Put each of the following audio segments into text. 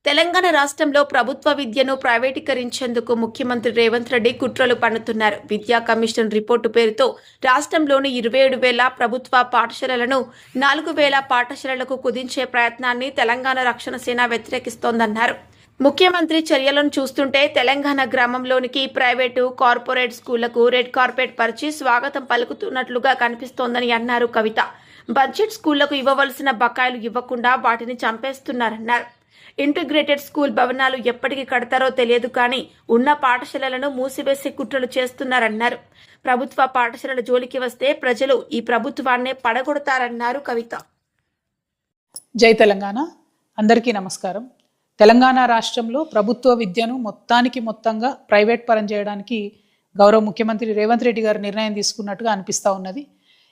తెలంగాణ రాష్ట్రంలో ప్రభుత్వ విద్యను ప్రైవేటీకరించేందుకు ముఖ్యమంత్రి రేవంత్ రెడ్డి కుట్రలు పన్నుతున్నారు. విద్యా కమిషన్ రిపోర్టు పేరుతో రాష్ట్రంలోని 27,000 ప్రభుత్వ పాఠశాలలను 4,000 పాఠశాలలకు కుదించే ప్రయత్నాన్ని తెలంగాణ రక్షణ సేన వ్యతిరేకిస్తోందన్నారు. ముఖ్యమంత్రి చర్యలను చూస్తుంటే తెలంగాణ గ్రామంలోనికి ప్రైవేటు కార్పొరేట్ స్కూళ్లకు రెడ్ కార్పెట్ పరిచి స్వాగతం పలుకుతున్నట్లుగా కనిపిస్తోందని అన్నారు కవిత. బడ్జెట్ స్కూళ్లకు ఇవ్వవలసిన బకాయిలు ఇవ్వకుండా వాటిని చంపేస్తున్నారన్నారు. ఇంటిగ్రేటెడ్ స్కూల్ భవనాలు ఎప్పటికి కడతారో తెలియదు కానీ ఉన్న పాఠశాలలను మూసివేసే కుట్రలు చేస్తున్నారన్నారు. ప్రభుత్వ పాఠశాలల జోలికి వస్తే ప్రజలు ఈ ప్రభుత్వాన్నే పడగొడతారన్నారు కవిత. జై తెలంగాణ. అందరికీ నమస్కారం. తెలంగాణ రాష్ట్రంలో ప్రభుత్వ విద్యను మొత్తంగా ప్రైవేట్ పరం చేయడానికి గౌరవ ముఖ్యమంత్రి రేవంత్ రెడ్డి గారు నిర్ణయం తీసుకున్నట్టుగా అనిపిస్తూ ఉన్నది.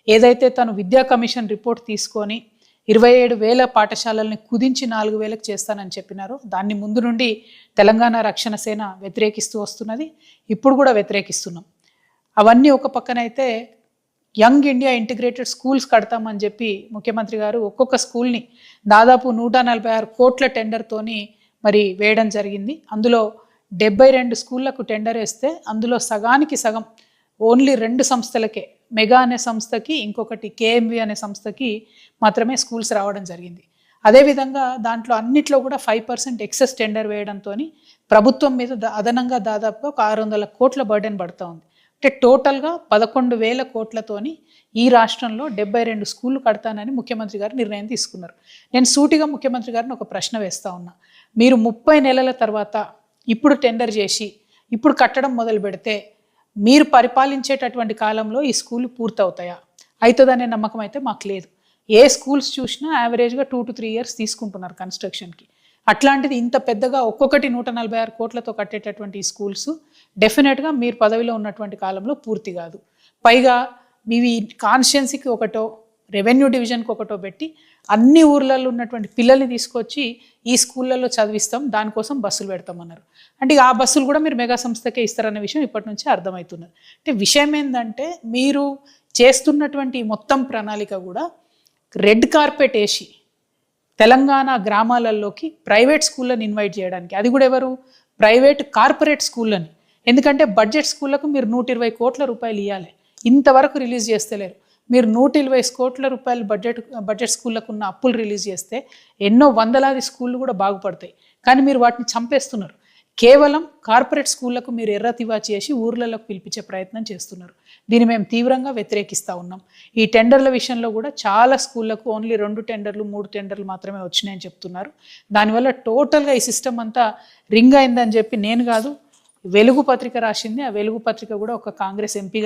ఏదైతే తను విద్యా కమిషన్ రిపోర్ట్ తీసుకొని 27,000 పాఠశాలల్ని కుదించి 4,000కు చేస్తానని చెప్పినారో దాన్ని ముందు నుండి తెలంగాణ రక్షణ సేన వ్యతిరేకిస్తూ వస్తున్నది. ఇప్పుడు కూడా వ్యతిరేకిస్తున్నాం. అవన్నీ ఒక పక్కనైతే యంగ్ ఇండియా ఇంటిగ్రేటెడ్ స్కూల్స్ కడతామని చెప్పి ముఖ్యమంత్రి గారు ఒక్కొక్క స్కూల్ని దాదాపు 146 కోట్ల టెండర్తోని మరి వేయడం జరిగింది. అందులో 72 స్కూళ్లకు టెండర్ వేస్తే అందులో సగానికి సగం ఓన్లీ 2 సంస్థలకే, మెగా అనే సంస్థకి ఇంకొకటి కేఎంవి అనే సంస్థకి మాత్రమే స్కూల్స్ రావడం జరిగింది. అదేవిధంగా దాంట్లో అన్నిట్లో కూడా 5% ఎక్సెస్ టెండర్ వేయడంతో ప్రభుత్వం మీద అదనంగా దాదాపుగా ఒక 600 కోట్ల బర్డెన్ పడుతూ ఉంది. అంటే టోటల్గా 11,000 కోట్లతోని ఈ రాష్ట్రంలో 72 స్కూళ్ళు కడతానని ముఖ్యమంత్రి గారు నిర్ణయం తీసుకున్నారు. నేను సూటిగా ముఖ్యమంత్రి గారిని ఒక ప్రశ్న వేస్తూ ఉన్నా. మీరు 30 నెలల తర్వాత ఇప్పుడు టెండర్ చేసి ఇప్పుడు కట్టడం మొదలు పెడితే మీరు పరిపాలించేటటువంటి కాలంలో ఈ స్కూళ్ళు పూర్తవుతాయా? అవుతుందనే నమ్మకం అయితే మాకు లేదు. ఏ స్కూల్స్ చూసినా యావరేజ్గా 2 to 3 years తీసుకుంటున్నారు కన్స్ట్రక్షన్కి. అట్లాంటిది ఇంత పెద్దగా ఒక్కొక్కటి 146 కోట్లతో కట్టేటటువంటి ఈ స్కూల్స్ డెఫినెట్గా మీరు పదవిలో ఉన్నటువంటి కాలంలో పూర్తి కాదు. పైగా మీవి కాన్స్టిట్యున్సీకి ఒకటో, రెవెన్యూ డివిజన్కి ఒకటో పెట్టి అన్ని ఊర్లలో ఉన్నటువంటి పిల్లల్ని తీసుకొచ్చి ఈ స్కూళ్ళల్లో చదివిస్తాం, దానికోసం బస్సులు పెడతామన్నారు. అంటే ఆ బస్సులు కూడా మీరు మెగా సంస్థకే ఇస్తారనే విషయం ఇప్పటి నుంచి అర్థమవుతున్నది. అంటే విషయం ఏంటంటే మీరు చేస్తున్నటువంటి మొత్తం ప్రణాళిక కూడా రెడ్ కార్పెట్ వేసి తెలంగాణ గ్రామాలలోకి ప్రైవేట్ స్కూళ్ళని ఇన్వైట్ చేయడానికి, అది కూడా ఎవరు? ప్రైవేట్ కార్పొరేట్ స్కూళ్ళని. ఎందుకంటే బడ్జెట్ స్కూళ్ళకు మీరు 120 కోట్ల రూపాయలు ఇవ్వాలి, ఇంతవరకు రిలీజ్ చేస్తలేరు. మీరు 120 కోట్ల రూపాయలు బడ్జెట్ స్కూళ్ళకు ఉన్న అప్పులు రిలీజ్ చేస్తే ఎన్నో వందలాది స్కూళ్ళు కూడా బాగుపడతాయి. కానీ మీరు వాటిని చంపేస్తున్నారు. కేవలం కార్పొరేట్ స్కూళ్లకు మీరు ఎర్రతివా చేసి ఊర్లలోకి పిలిపించే ప్రయత్నం చేస్తున్నారు. దీన్ని మేము తీవ్రంగా వ్యతిరేకిస్తూ ఉన్నాం. ఈ టెండర్ల విషయంలో కూడా చాలా స్కూళ్లకు ఓన్లీ 2 టెండర్లు 3 టెండర్లు మాత్రమే వచ్చినాయని చెప్తున్నారు. దానివల్ల టోటల్గా ఈ సిస్టమ్ అంతా రింగ్ అయిందని చెప్పి నేను కాదు, వెలుగు పత్రిక రాసింది. ఆ వెలుగు పత్రిక కూడా ఒక కాంగ్రెస్ ఎంపీ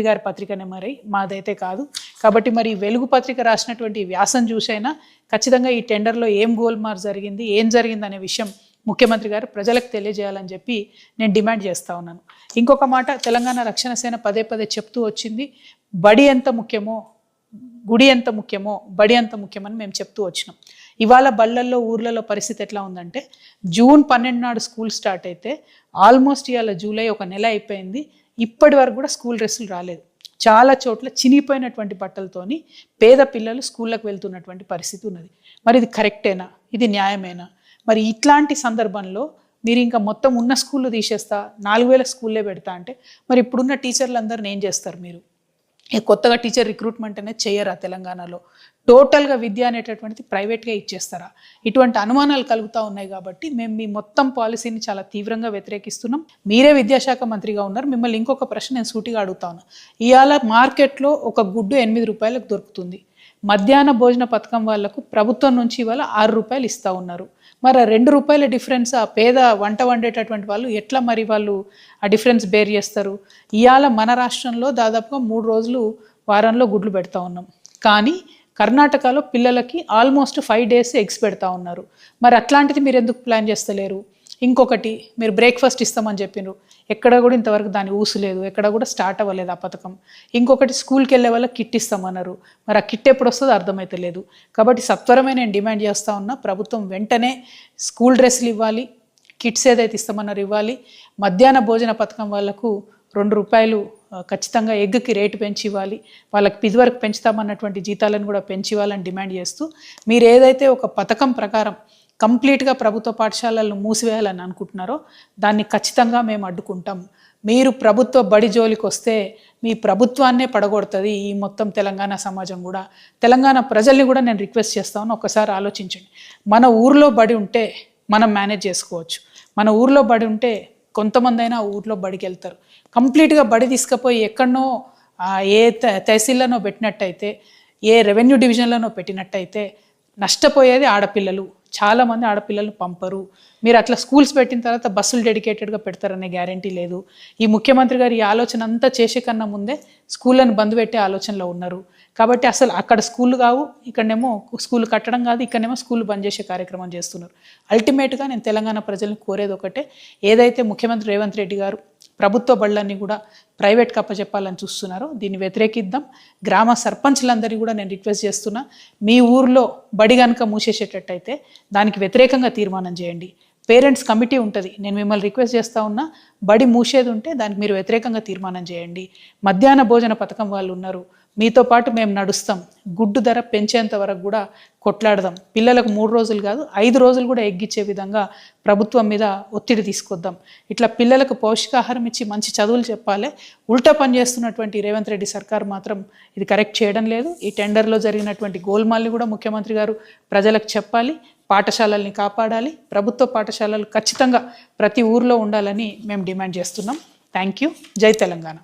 గారి పత్రికనే, మరి మాదైతే కాదు. కాబట్టి మరి వెలుగు పత్రిక రాసినటువంటి వ్యాసం చూసైనా ఖచ్చితంగా ఈ టెండర్లో ఏం గోల్మార్ జరిగింది, ఏం జరిగింది అనే విషయం ముఖ్యమంత్రి గారు ప్రజలకు తెలియజేయాలని చెప్పి నేను డిమాండ్ చేస్తూ ఉన్నాను. ఇంకొక మాట, తెలంగాణ రక్షణ సేన పదే చెప్తూ వచ్చింది, బడి ఎంత ముఖ్యమో గుడి ఎంత ముఖ్యమో బడి ఎంత ముఖ్యమని మేము చెప్తూ వచ్చినాం. ఇవాళ బళ్ళల్లో ఊర్లలో పరిస్థితి ఎట్లా ఉందంటే, June 12 నాడు స్కూల్ స్టార్ట్ అయితే ఆల్మోస్ట్ ఇవాళ జూలై ఒక నెల అయిపోయింది, ఇప్పటి వరకు కూడా స్కూల్ డ్రెస్సులు రాలేదు. చాలా చోట్ల చినిగిపోయినటువంటి బట్టలతోని పేద పిల్లలు స్కూళ్ళకు వెళ్తున్నటువంటి పరిస్థితి ఉన్నది. మరి ఇది కరెక్టేనా? ఇది న్యాయమేనా? మరి ఇట్లాంటి సందర్భంలో మీరు ఇంకా మొత్తం ఉన్న స్కూళ్ళు తీసేస్తా 4,000 స్కూళ్ళే పెడతా అంటే మరి ఇప్పుడున్న టీచర్లు అందరిని ఏం చేస్తారు? మీరు కొత్తగా టీచర్ రిక్రూట్మెంట్ అనేది చేయరా? తెలంగాణలో టోటల్గా విద్య అనేటటువంటిది ప్రైవేట్గా ఇచ్చేస్తారా? ఇటువంటి అనుమానాలు కలుగుతూ ఉన్నాయి. కాబట్టి మేము మీ మొత్తం పాలసీని చాలా తీవ్రంగా వ్యతిరేకిస్తున్నాం. మీరే విద్యాశాఖ మంత్రిగా ఉన్నారు, మిమ్మల్ని ఇంకొక ప్రశ్న నేను సూటిగా అడుగుతా ఉన్నా. ఇవాళ మార్కెట్లో ఒక గుడ్డు 8 రూపాయలకు దొరుకుతుంది. మధ్యాహ్న భోజన పథకం వాళ్లకు ప్రభుత్వం నుంచి ఇవాళ 6 రూపాయలు ఇస్తూ ఉన్నారు. మరి 2 రూపాయల డిఫరెన్స్ ఆ పేద వంట వండేటటువంటి వాళ్ళు ఎట్లా మరి వాళ్ళు ఆ డిఫరెన్స్ బేర్ చేస్తారు? ఇవాళ మన రాష్ట్రంలో దాదాపుగా 3 రోజులు వారంలో గుడ్లు పెడతా ఉన్నాం. కానీ కర్ణాటకలో పిల్లలకి ఆల్మోస్ట్ 5 days ఎగ్స్ పెడతా ఉన్నారు. మరి అట్లాంటిది మీరు ఎందుకు ప్లాన్ చేస్తలేరు? ఇంకొకటి, మీరు బ్రేక్ఫాస్ట్ ఇస్తామని చెప్పినారు, ఎక్కడ కూడా ఇంతవరకు దాని ఊసు లేదు, ఎక్కడ కూడా స్టార్ట్ అవ్వలేదు ఆ పథకం. ఇంకొకటి, స్కూల్కి వెళ్ళే వాళ్ళకి కిట్ ఇస్తామన్నారు, మరి ఆ కిట్ ఎప్పుడు వస్తుందో అర్థమైతే లేదు. కాబట్టి సత్వరమే నేను డిమాండ్ చేస్తూ ఉన్నా, ప్రభుత్వం వెంటనే స్కూల్ డ్రెస్సులు ఇవ్వాలి, కిట్స్ ఏదైతే ఇస్తామన్నారు ఇవ్వాలి. మధ్యాహ్న భోజన పథకం వాళ్ళకు 2 రూపాయలు ఖచ్చితంగా ఎగ్కి రేటు పెంచి ఇవ్వాలి, వాళ్ళకి ఇదివరకు పెంచుతామన్నటువంటి జీతాలను కూడా పెంచి ఇవ్వాలని డిమాండ్ చేస్తూ, మీరు ఏదైతే ఒక పథకం ప్రకారం కంప్లీట్గా ప్రభుత్వ పాఠశాలలను మూసివేయాలని అనుకుంటున్నారో దాన్ని ఖచ్చితంగా మేము అడ్డుకుంటాం. మీరు ప్రభుత్వ బడి జోలికి వస్తే మీ ప్రభుత్వాన్నే పడగొడుతుంది ఈ మొత్తం తెలంగాణ సమాజం కూడా. తెలంగాణ ప్రజల్ని కూడా నేను రిక్వెస్ట్ చేస్తాను, ఒక్కసారి ఆలోచించండి. మన ఊర్లో బడి ఉంటే మనం మేనేజ్ చేసుకోవచ్చు. మన ఊర్లో బడి ఉంటే కొంతమంది అయినా ఊర్లో బడికి వెళ్తారు. కంప్లీట్గా బడి తీసుకుపోయి ఎక్కడనో ఏ తహసీల్లోనో పెట్టినట్టయితే, ఏ రెవెన్యూ డివిజన్లోనో పెట్టినట్టయితే నష్టపోయేది ఆడపిల్లలు. చాలామంది ఆడపిల్లలు పంపరు. మీరు అట్లా స్కూల్స్ పెట్టిన తర్వాత బస్సులు డెడికేటెడ్గా పెడతారనే గ్యారంటీ లేదు. ఈ ముఖ్యమంత్రి గారు ఈ ఆలోచన అంతా చేసే కన్నా ముందే స్కూళ్ళను బంద్ పెట్టే ఆలోచనలో ఉన్నారు. కాబట్టి అసలు అక్కడ స్కూళ్ళు కావు, ఇక్కడనేమో స్కూల్ కట్టడం కాదు, ఇక్కడనేమో స్కూల్ బంద్ చేసే కార్యక్రమం చేస్తున్నారు. అల్టిమేట్గా నేను తెలంగాణ ప్రజల్ని కోరేది ఒకటే, ఏదైతే ముఖ్యమంత్రి రేవంత్ రెడ్డి గారు ప్రభుత్వ బళ్ళన్నీ కూడా ప్రైవేట్కి అప్పచెప్పాలని చూస్తున్నారో దీన్ని వ్యతిరేకిద్దాం. గ్రామ సర్పంచ్లందరినీ కూడా నేను రిక్వెస్ట్ చేస్తున్నా, మీ ఊర్లో బడి కనుక మూసేసేటట్టయితే దానికి వ్యతిరేకంగా తీర్మానం చేయండి. పేరెంట్స్ కమిటీ ఉంటుంది, నేను మిమ్మల్ని రిక్వెస్ట్ చేస్తూ ఉన్నా, బడి మూసేది ఉంటే దానికి మీరు వ్యతిరేకంగా తీర్మానం చేయండి. మధ్యాహ్న భోజన పథకం వాళ్ళు ఉన్నారు, మీతో పాటు మేము నడుస్తాం. గుడ్డు ధర పెంచేంత వరకు కూడా కొట్లాడదాం. పిల్లలకు 3 రోజులు కాదు 5 రోజులు కూడా ఎగ్గిచ్చే విధంగా ప్రభుత్వం మీద ఒత్తిడి తీసుకొద్దాం. ఇట్లా పిల్లలకు పౌష్టికాహారం ఇచ్చి మంచి చదువులు చెప్పాలి. ఉల్టా పని చేస్తున్నటువంటి రేవంత్ రెడ్డి సర్కార్ మాత్రం ఇది కరెక్ట్ చేయడం లేదు. ఈ టెండర్లో జరిగినటువంటి గోల్మాల్ని కూడా ముఖ్యమంత్రి గారు ప్రజలకు చెప్పాలి. పాఠశాలల్ని కాపాడాలి. ప్రభుత్వ పాఠశాలలు ఖచ్చితంగా ప్రతి ఊర్లో ఉండాలని మేము డిమాండ్ చేస్తున్నాం. Thank you. జై తెలంగాణ.